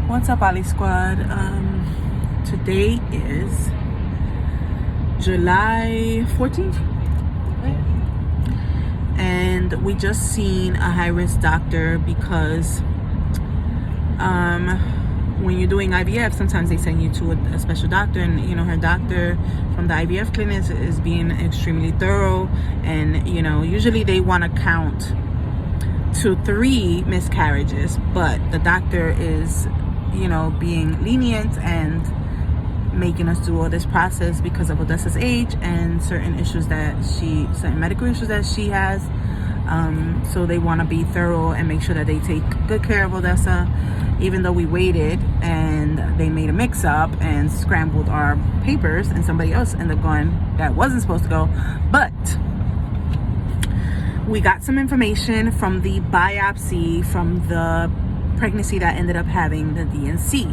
What's up, Ali Squad? Today is July 14th, and we just seen a high-risk doctor because when you're doing IVF, sometimes they send you to a special doctor, and her doctor from the IVF clinic is being extremely thorough, and usually they want to count to 3 miscarriages, but the doctor is being lenient and making us do all this process because of Odessa's age and certain medical issues that she has. So they want to be thorough and make sure that they take good care of Odessa, even though we waited and they made a mix-up and scrambled our papers and somebody else ended up going that wasn't supposed to go. But we got some information from the biopsy from the pregnancy that ended up having the DNC.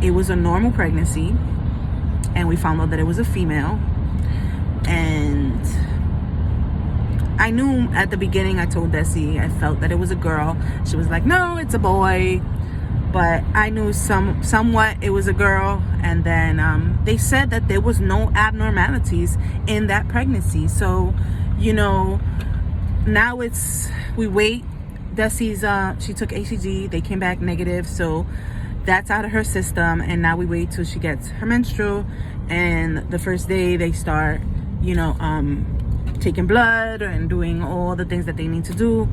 It was a normal pregnancy, and we found out that it was a female. And I knew at the beginning, I told Desi I felt that it was a girl. She was like, no, it's a boy. But I knew somewhat it was a girl. And then they said that there was no abnormalities in that pregnancy. So, now we wait. Desi's she took HCG, they came back negative, so that's out of her system, and now we wait till she gets her menstrual, and the first day they start taking blood and doing all the things that they need to do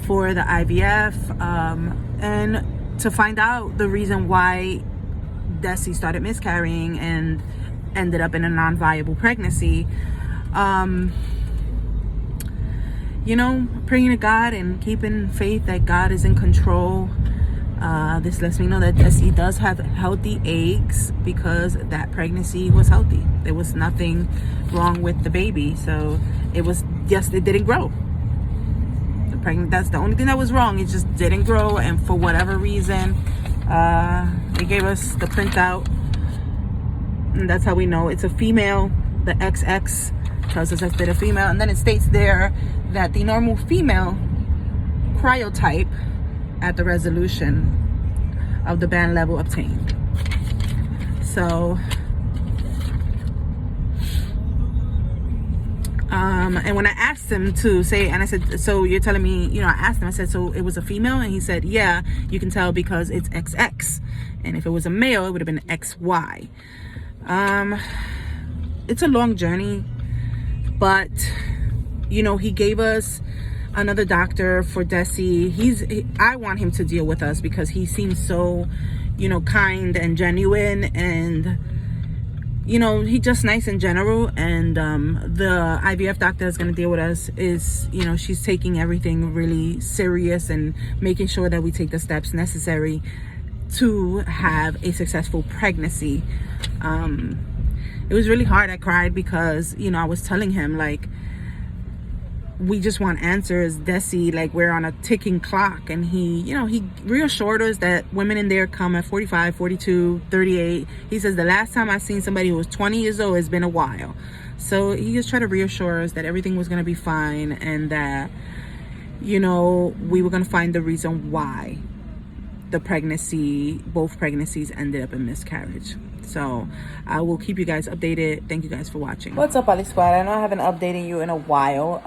for the IVF, and to find out the reason why Desi started miscarrying and ended up in a non-viable pregnancy. Praying to God and keeping faith that God is in control. This lets me know that Desi does have healthy eggs because that pregnancy was healthy. There was nothing wrong with the baby. So it didn't grow. That's the only thing that was wrong. It just didn't grow, and for whatever reason, they gave us the printout, and that's how we know it's a female. The XX tells us that it's a female, and then it states there that the normal female cryotype at the resolution of the band level obtained. So and when I asked him to say, and I said, so you're telling me, I asked him, I said, so it was a female? And he said, yeah, you can tell because it's XX, and if it was a male it would have been XY. It's a long journey, but he gave us another doctor for Desi. I want him to deal with us because he seems so, kind and genuine, and he's just nice in general. And the IVF doctor that's going to deal with us is, she's taking everything really serious and making sure that we take the steps necessary to have a successful pregnancy. It was really hard. I cried because, I was telling him, like, we just want answers, Desi, like we're on a ticking clock. And he reassured us that women in there come at 45, 42, 38. He says the last time I seen somebody who was 20 years old, it's been a while. So he just tried to reassure us that everything was going to be fine, and that, we were going to find the reason why both pregnancies ended up in miscarriage. So I will keep you guys updated. Thank you guys for watching. What's up, Ali Squad? I know I haven't updated you in a while.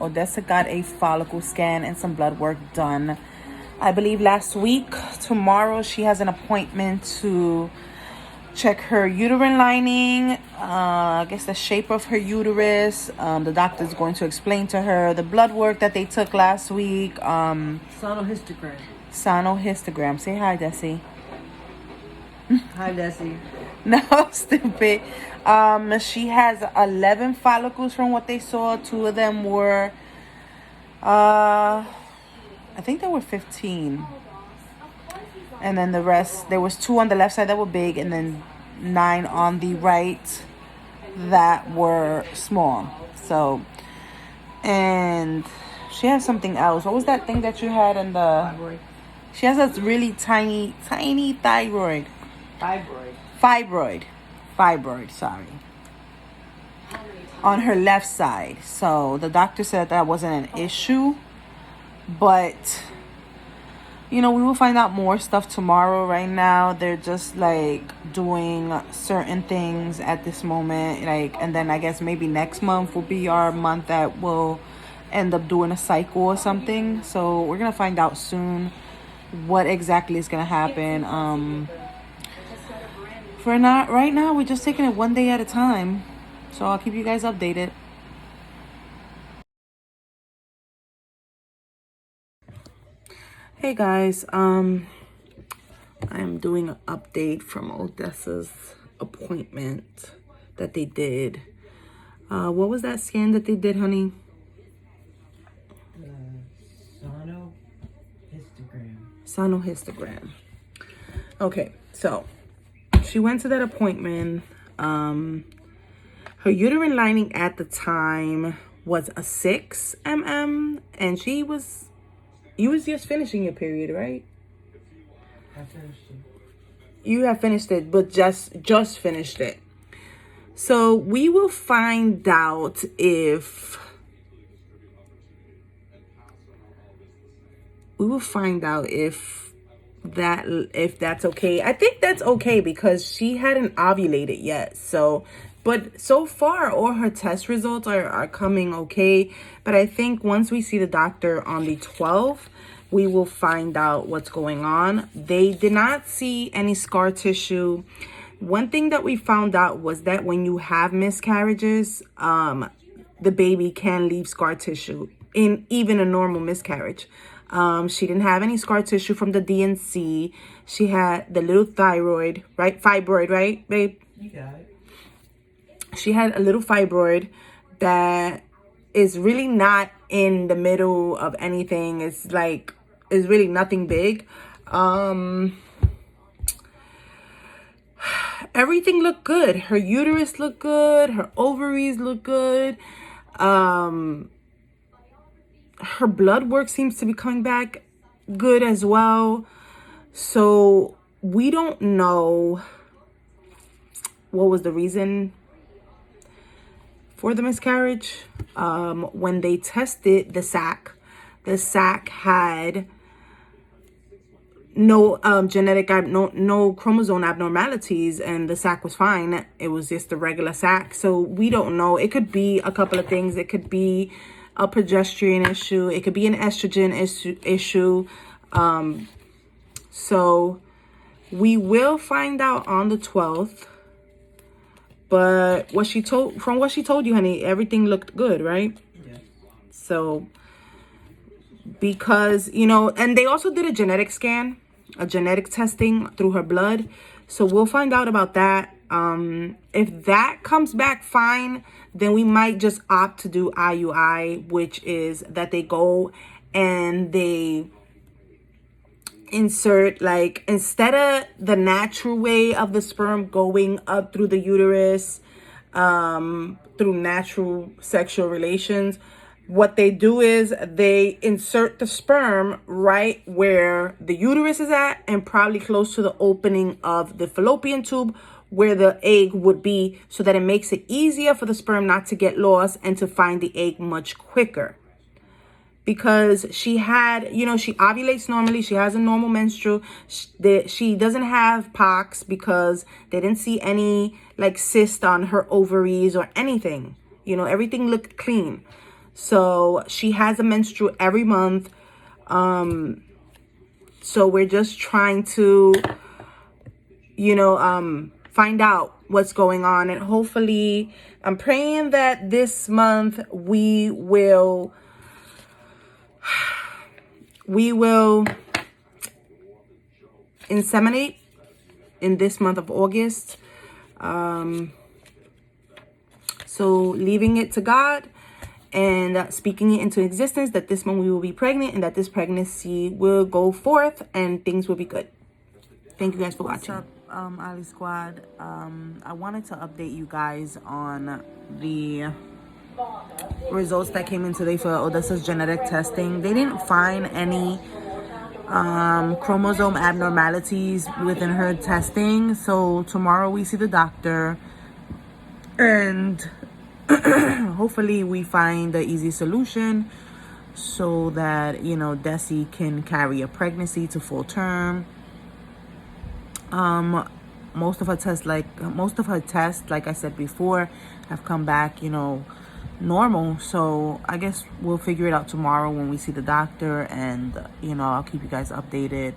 Odessa got a follicle scan and some blood work done, I believe, last week. Tomorrow she has an appointment to check her uterine lining, I guess the shape of her uterus. The doctor's going to explain to her the blood work that they took last week. Sonohistogram. Say hi, Desi. Hi, Desi. No, stupid. She has 11 follicles from what they saw. 2 of them were, I think they were 15. And then the rest, there was 2 on the left side that were big, and then 9 on the right that were small. So, and she has something else. What was that thing that you had in the... Thyroid. She has a really tiny thyroid. Fibroid, sorry. On her left side. So the doctor said that wasn't an issue, but we will find out more stuff tomorrow. Right now, they're just like doing certain things at this moment. And then I guess maybe next month will be our month that we'll end up doing a cycle or something. So we're going to find out soon what exactly is going to happen. For not right now, we're just taking it one day at a time. So I'll keep you guys updated. Hey guys, I'm doing an update from Odessa's appointment that they did. What was that scan that they did, honey? Sonohistogram. Okay, so she went to that appointment. Her uterine lining at the time was a 6 mm, and you was just finishing your period, right? I finished it. You have finished it, but just finished it. So we will find out if that's okay. I think that's okay because she hadn't ovulated yet. But so far all her test results are coming okay. But I think once we see the doctor on the 12th, we will find out what's going on. They did not see any scar tissue. One thing that we found out was that when you have miscarriages, the baby can leave scar tissue in even a normal miscarriage. She didn't have any scar tissue from the DNC. She had the little fibroid, right, babe? You got it. She had a little fibroid that is really not in the middle of anything. It's really nothing big. Everything looked good. Her uterus looked good. Her ovaries look good. Her blood work seems to be coming back good as well. So we don't know what was the reason for the miscarriage. When they tested the sac had no no chromosome abnormalities, and the sac was fine. It was just a regular sac. So we don't know. It could be a couple of things. It could be a progesterone issue. It could be an estrogen issue. So we will find out on the 12th. But from what she told you, honey, everything looked good, right? Yeah. So because, and they also did a genetic scan, a genetic testing through her blood. So we'll find out about that. If that comes back fine, then we might just opt to do IUI, which is that they go and they insert, instead of the natural way of the sperm going up through the uterus, through natural sexual relations, what they do is they insert the sperm right where the uterus is at, and probably close to the opening of the fallopian tube where the egg would be, so that it makes it easier for the sperm not to get lost and to find the egg much quicker. Because she had, she ovulates normally. She has a normal menstrual. She doesn't have pox because they didn't see any cyst on her ovaries or anything. Everything looked clean. So she has a menstrual every month. So we're just trying to, find out what's going on. And hopefully, I'm praying that this month we will inseminate in this month of August. So leaving it to God and speaking it into existence that this month we will be pregnant, and that this pregnancy will go forth and things will be good. Thank you guys for watching. What's up, Ali Squad? I wanted to update you guys on the results that came in today for Odessa's genetic testing. They didn't find any chromosome abnormalities within her testing. So tomorrow we see the doctor, and hopefully we find the easy solution so that, you know, Desi can carry a pregnancy to full term. Most of her tests, like I said before, have come back, you know, normal. So I guess we'll figure it out tomorrow when we see the doctor, and you know, I'll keep you guys updated